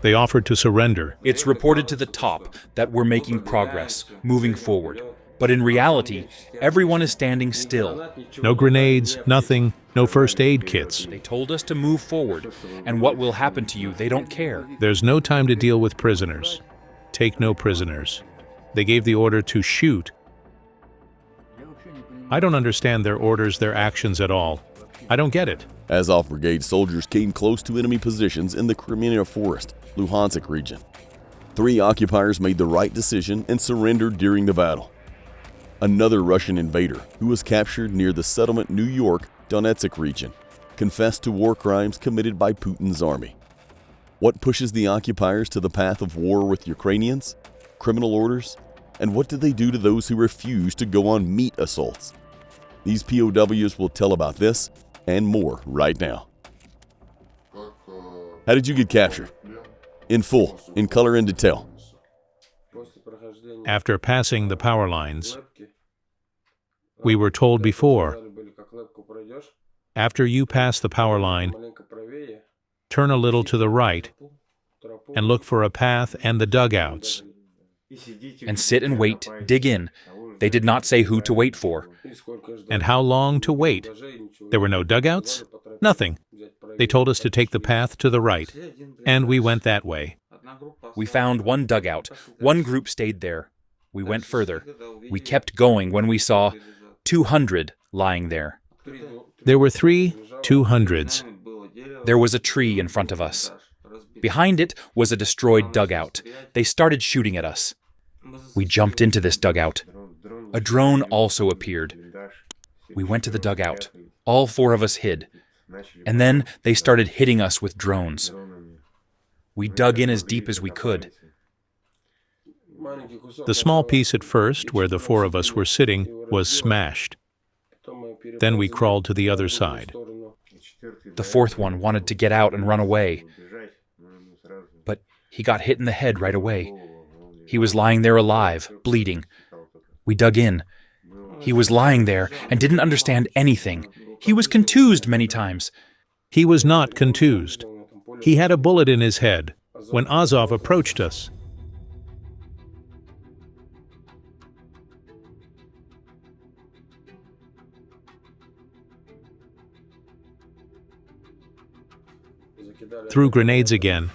They offered to surrender. It's reported to the top that we're making progress, moving forward. But in reality, everyone is standing still. No grenades, nothing, no first aid kits. They told us to move forward, and what will happen to you, they don't care. There's no time to deal with prisoners. Take no prisoners. They gave the order to shoot. I don't understand their orders, their actions at all. I don't get it. Azov Brigade soldiers came close to enemy positions in the Crimea Forest, Luhansk region. 3 occupiers made the right decision and surrendered during the battle. Another Russian invader, who was captured near the settlement New York, Donetsk region, confessed to war crimes committed by Putin's army. What pushes the occupiers to the path of war with Ukrainians? Criminal orders? And what do they do to those who refuse to go on meat assaults? These POWs will tell about this and more right now. How did you get captured? In full, in color and detail. After passing the power lines, we were told before, after you pass the power line, turn a little to the right and look for a path and the dugouts. And sit and wait, dig in. They did not say who to wait for. And how long to wait? There were no dugouts? Nothing. They told us to take the path to the right, and we went that way. We found one dugout. One group stayed there. We went further. We kept going when we saw 200 lying there. There were 3 200s. There was a tree in front of us. Behind it was a destroyed dugout. They started shooting at us. We jumped into this dugout. A drone also appeared. We went to the dugout. All 4 of us hid. And then they started hitting us with drones. We dug in as deep as we could. The small piece at first, where the 4 of us were sitting, was smashed. Then we crawled to the other side. The 4th one wanted to get out and run away. But he got hit in the head right away. He was lying there alive, bleeding. We dug in. He was lying there and didn't understand anything. He was contused many times. He was not contused. He had a bullet in his head when Azov approached us. Threw grenades again.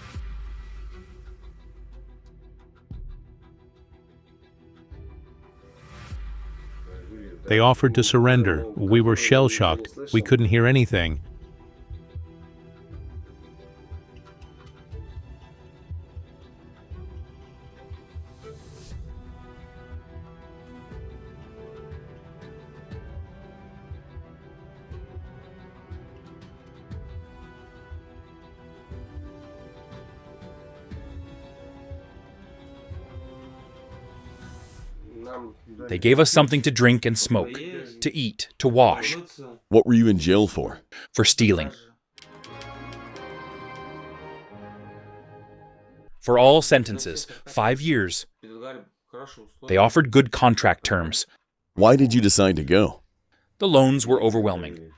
They offered to surrender. We were shell-shocked. We couldn't hear anything. They gave us something to drink and smoke, to eat, to wash. What were you in jail for? For stealing. For all sentences, 5 years. They offered good contract terms. Why did you decide to go? The loans were overwhelming.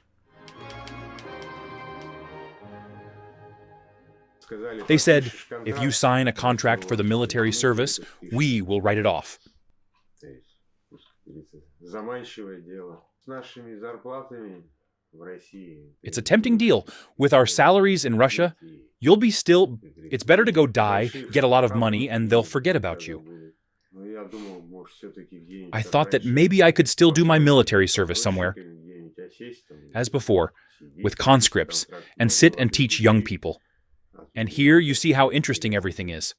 They said, if you sign a contract for the military service, we will write it off. It's a tempting deal. With our salaries in Russia, you'll be still... It's better to go die, get a lot of money, and they'll forget about you. I thought that maybe I could still do my military service somewhere, as before, with conscripts, and sit and teach young people. And here you see how interesting everything is.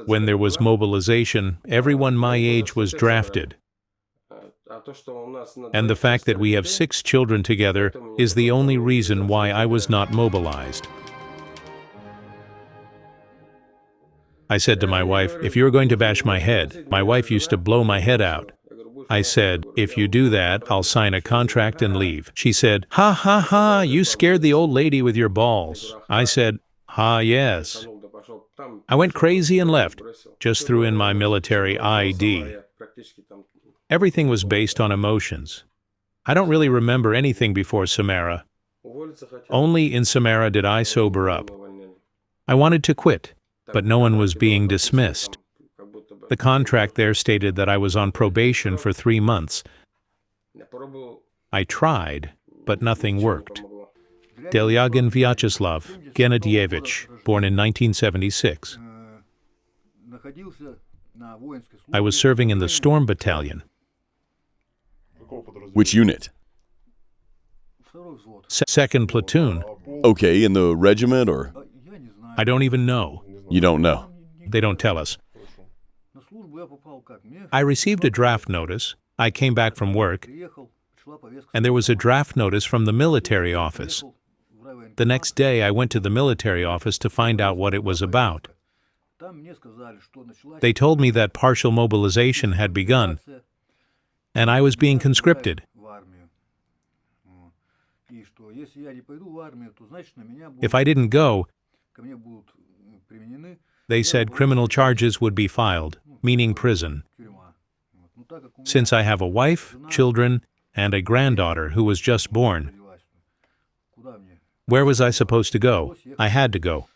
When there was mobilization, everyone my age was drafted. And the fact that we have 6 children together is the only reason why I was not mobilized. I said to my wife, if you're going to bash my head, my wife used to blow my head out. I said, if you do that, I'll sign a contract and leave. She said, ha ha ha, you scared the old lady with your balls. I said, ah, yes. I went crazy and left, just threw in my military ID. Everything was based on emotions. I don't really remember anything before Samara. Only in Samara did I sober up. I wanted to quit. but no one was being dismissed. The contract there stated that I was on probation for 3 months. I tried, but nothing worked. Delyagin Vyacheslav Gennadievich, born in 1976. I was serving in the Storm Battalion, Which unit? 2nd Platoon. Okay, in the regiment, or I don't even know. you don't know? They don't tell us. I received a draft notice. I came back from work, and there was a draft notice from the military office. The next day, I went to the military office to find out what it was about. They told me that partial mobilization had begun, and I was being conscripted. If I didn't go, they said criminal charges would be filed, meaning prison. Since I have a wife, children, and a granddaughter who was just born, where was I supposed to go? I had to go.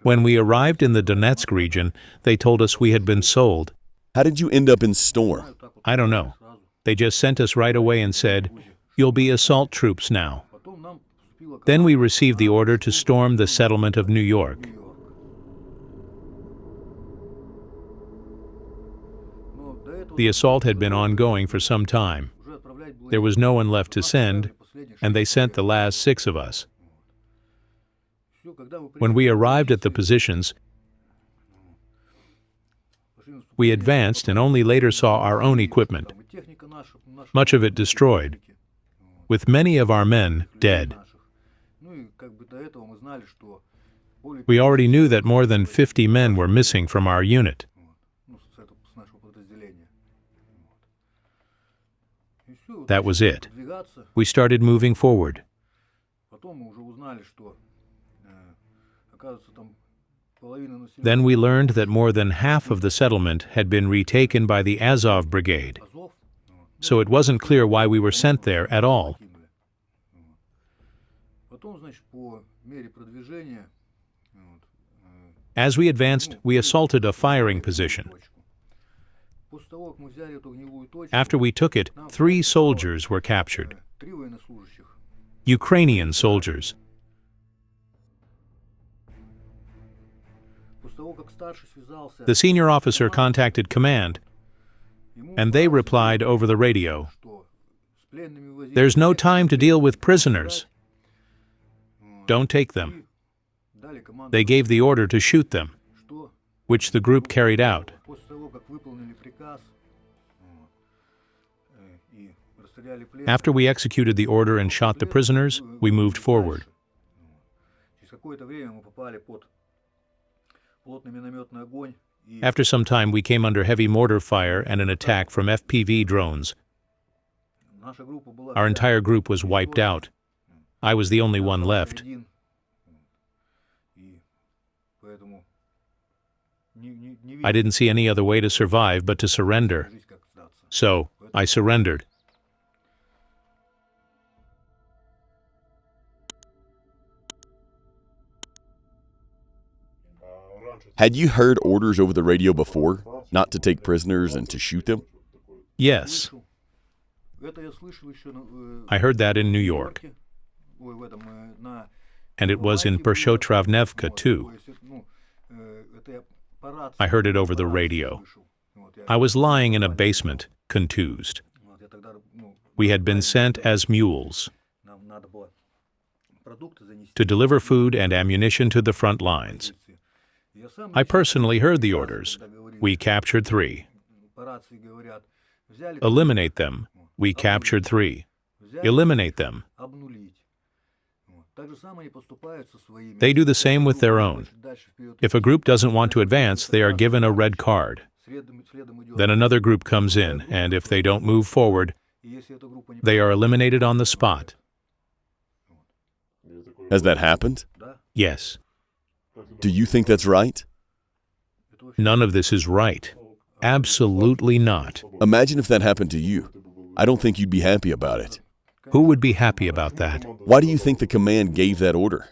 When we arrived in the Donetsk region, they told us we had been sold. How did you end up in Storm? I don't know. They just sent us right away and said, "You'll be assault troops now." Then we received the order to storm the settlement of New York. The assault had been ongoing for some time. There was no one left to send, and they sent the last 6 of us. When we arrived at the positions, we advanced and only later saw our own equipment, much of it destroyed, with many of our men dead. We already knew that more than 50 men were missing from our unit. That was it. We started moving forward. Then we learned that more than half of the settlement had been retaken by the Azov brigade, so it wasn't clear why we were sent there at all. As we advanced, we assaulted a firing position. After we took it, 3 soldiers were captured. Ukrainian soldiers. The senior officer contacted command, and they replied over the radio, "There's no time to deal with prisoners. Don't take them." They gave the order to shoot them, which the group carried out. After we executed the order and shot the prisoners, we moved forward. After some time, we came under heavy mortar fire and an attack from FPV drones. Our entire group was wiped out. I was the only one left. I didn't see any other way to survive but to surrender. So, I surrendered. Had you heard orders over the radio before, not to take prisoners and to shoot them? Yes. I heard that in New York. And it was in Persotravnevka, too. I heard it over the radio. I was lying in a basement, contused. We had been sent as mules to deliver food and ammunition to the front lines. I personally heard the orders. We captured 3. Eliminate them. We captured 3. Eliminate them. They do the same with their own. If a group doesn't want to advance, they are given a red card. Then another group comes in, and if they don't move forward, they are eliminated on the spot. Has that happened? Yes. Do you think that's right? None of this is right. Absolutely not. Imagine if that happened to you. I don't think you'd be happy about it. Who would be happy about that? Why do you think the command gave that order?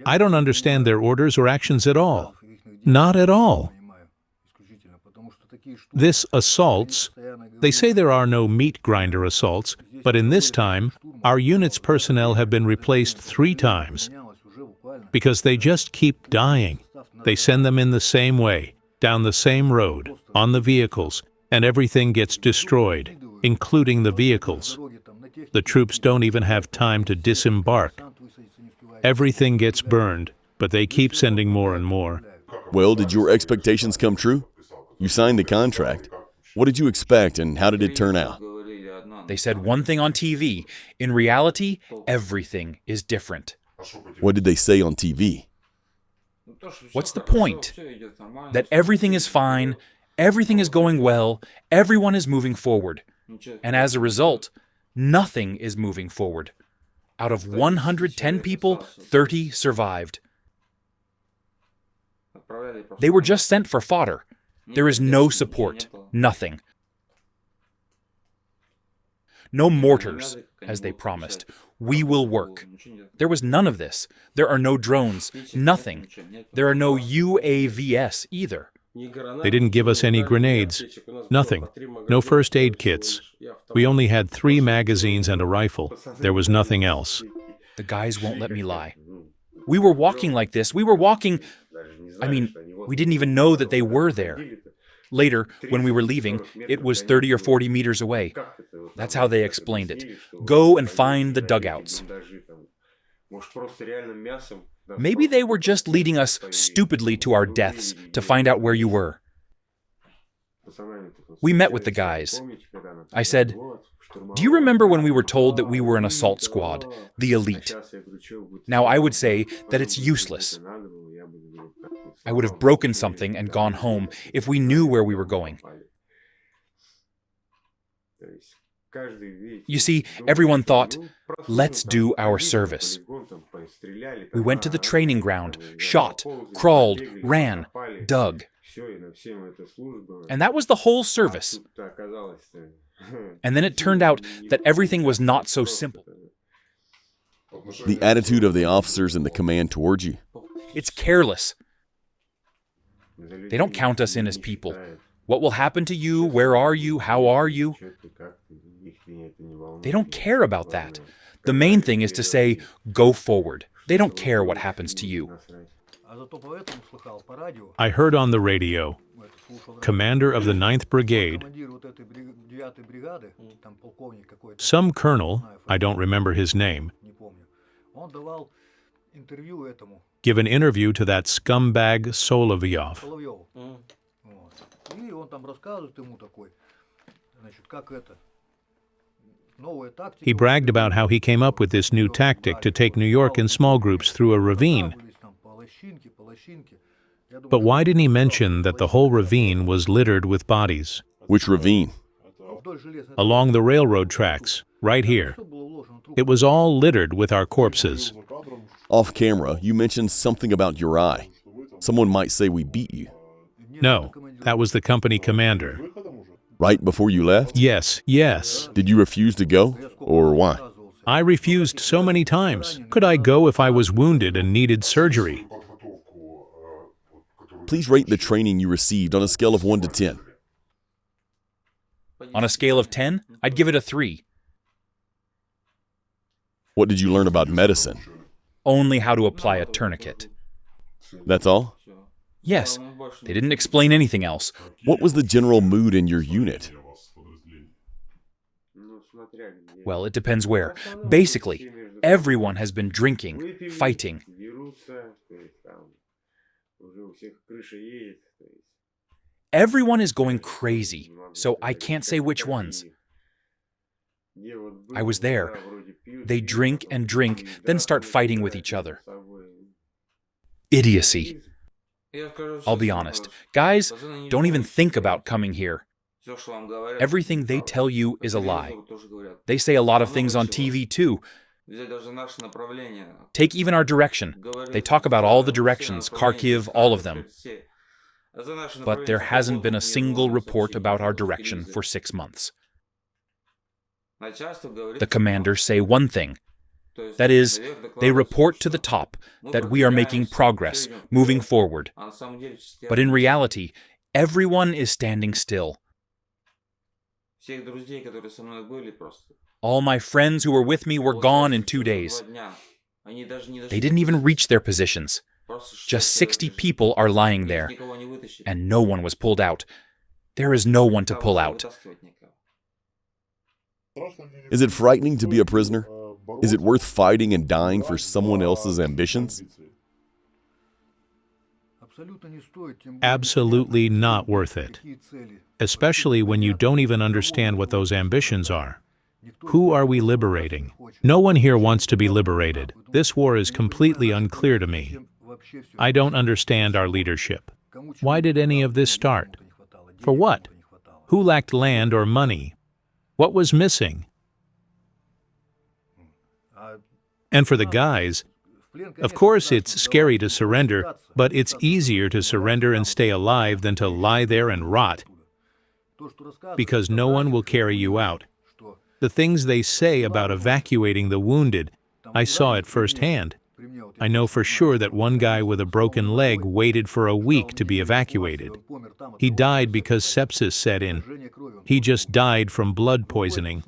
I don't understand their orders or actions at all. Not at all. This assaults, they say there are no meat grinder assaults, but in this time, our unit's personnel have been replaced 3 times because they just keep dying. They send them in the same way, down the same road, on the vehicles, and everything gets destroyed, including the vehicles. The troops don't even have time to disembark. Everything gets burned, but they keep sending more and more. Well, did your expectations come true? You signed the contract. What did you expect and how did it turn out? They said one thing on TV. In reality, everything is different. What did they say on TV? What's the point? That everything is fine, everything is going well, everyone is moving forward. And as a result, nothing is moving forward. Out of 110 people, 30 survived. They were just sent for fodder. There is no support, nothing. No mortars, as they promised. We will work. There was none of this. There are no drones, nothing. There are no UAVs either. They didn't give us any grenades, nothing, no first aid kits. We only had 3 magazines and a rifle. There was nothing else. The guys won't let me lie. We were walking like this. We were walking... we didn't even know that they were there. Later, when we were leaving, it was 30 or 40 meters away. That's how they explained it. Go and find the dugouts. Maybe they were just leading us stupidly to our deaths to find out where you were. We met with the guys. I said, "Do you remember when we were told that we were an assault squad, the elite? Now I would say that it's useless. I would have broken something and gone home if we knew where we were going." You see, everyone thought, let's do our service. We went to the training ground, shot, crawled, ran, dug. And that was the whole service. And then it turned out that everything was not so simple. The attitude of the officers and the command towards you? It's careless. They don't count us in as people. What will happen to you? Where are you? How are you? They don't care about that. The main thing is to say, go forward. They don't care what happens to you. I heard on the radio, commander of the 9th Brigade, some colonel, I don't remember his name, give an interview to that scumbag Solovyov. He bragged about how he came up with this new tactic to take New York in small groups through a ravine. But why didn't he mention that the whole ravine was littered with bodies? Which ravine? Along the railroad tracks, right here. It was all littered with our corpses. Off camera, you mentioned something about your eye. Someone might say we beat you. No, that was the company commander. Right before you left? Yes. Did you refuse to go, or why? I refused so many times. Could I go if I was wounded and needed surgery? Please rate the training you received on a scale of 1 to 10. On a scale of 10, I'd give it a 3. What did you learn about medicine? Only how to apply a tourniquet. That's all? Yes, they didn't explain anything else. What was the general mood in your unit? Well, it depends where. Basically, everyone has been drinking, fighting. Everyone is going crazy, so I can't say which ones. I was there. They drink and drink, then start fighting with each other. Idiocy. I'll be honest. Guys, don't even think about coming here. Everything they tell you is a lie. They say a lot of things on TV too. Take even our direction. They talk about all the directions, Kharkiv, all of them. But there hasn't been a single report about our direction for 6 months. The commanders say one thing. That is, they report to the top that we are making progress, moving forward. But in reality, everyone is standing still. All my friends who were with me were gone in 2 days. They didn't even reach their positions. Just 60 people are lying there, and no one was pulled out. There is no one to pull out. Is it frightening to be a prisoner? Is it worth fighting and dying for someone else's ambitions? Absolutely not worth it. Especially when you don't even understand what those ambitions are. Who are we liberating? No one here wants to be liberated. This war is completely unclear to me. I don't understand our leadership. Why did any of this start? For what? Who lacked land or money? What was missing? And for the guys, of course it's scary to surrender, but it's easier to surrender and stay alive than to lie there and rot, because no one will carry you out. The things they say about evacuating the wounded, I saw it firsthand. I know for sure that one guy with a broken leg waited for a week to be evacuated. He died because sepsis set in. He just died from blood poisoning.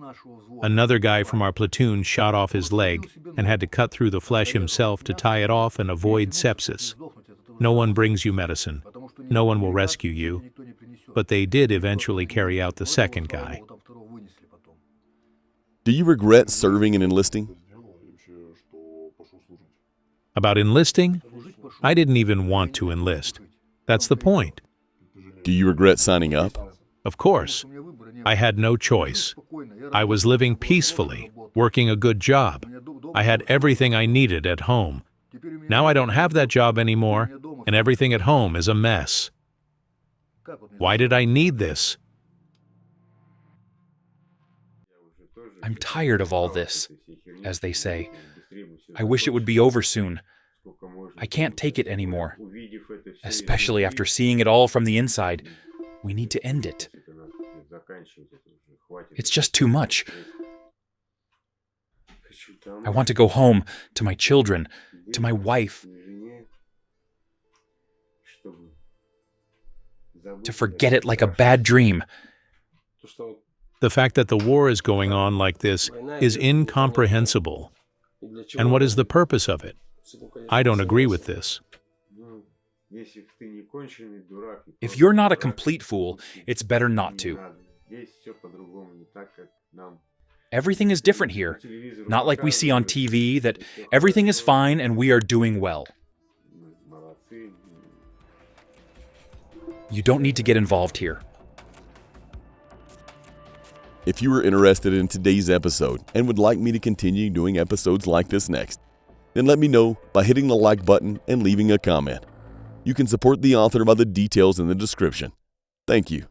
Another guy from our platoon shot off his leg and had to cut through the flesh himself to tie it off and avoid sepsis. No one brings you medicine. No one will rescue you. But they did eventually carry out the second guy. Do you regret serving and enlisting? About enlisting? I didn't even want to enlist. That's the point. Do you regret signing up? Of course. I had no choice. I was living peacefully, working a good job. I had everything I needed at home. Now I don't have that job anymore, and everything at home is a mess. Why did I need this? I'm tired of all this, as they say. I wish it would be over soon. I can't take it anymore, especially after seeing it all from the inside. We need to end it. It's just too much. I want to go home, to my children, to my wife, to forget it like a bad dream. The fact that the war is going on like this is incomprehensible. And what is the purpose of it? I don't agree with this. If you're not a complete fool, it's better not to. Everything is different here. Not like we see on TV, that everything is fine and we are doing well. You don't need to get involved here. If you were interested in today's episode and would like me to continue doing episodes like this next, then let me know by hitting the like button and leaving a comment. You can support the author by the details in the description. Thank you.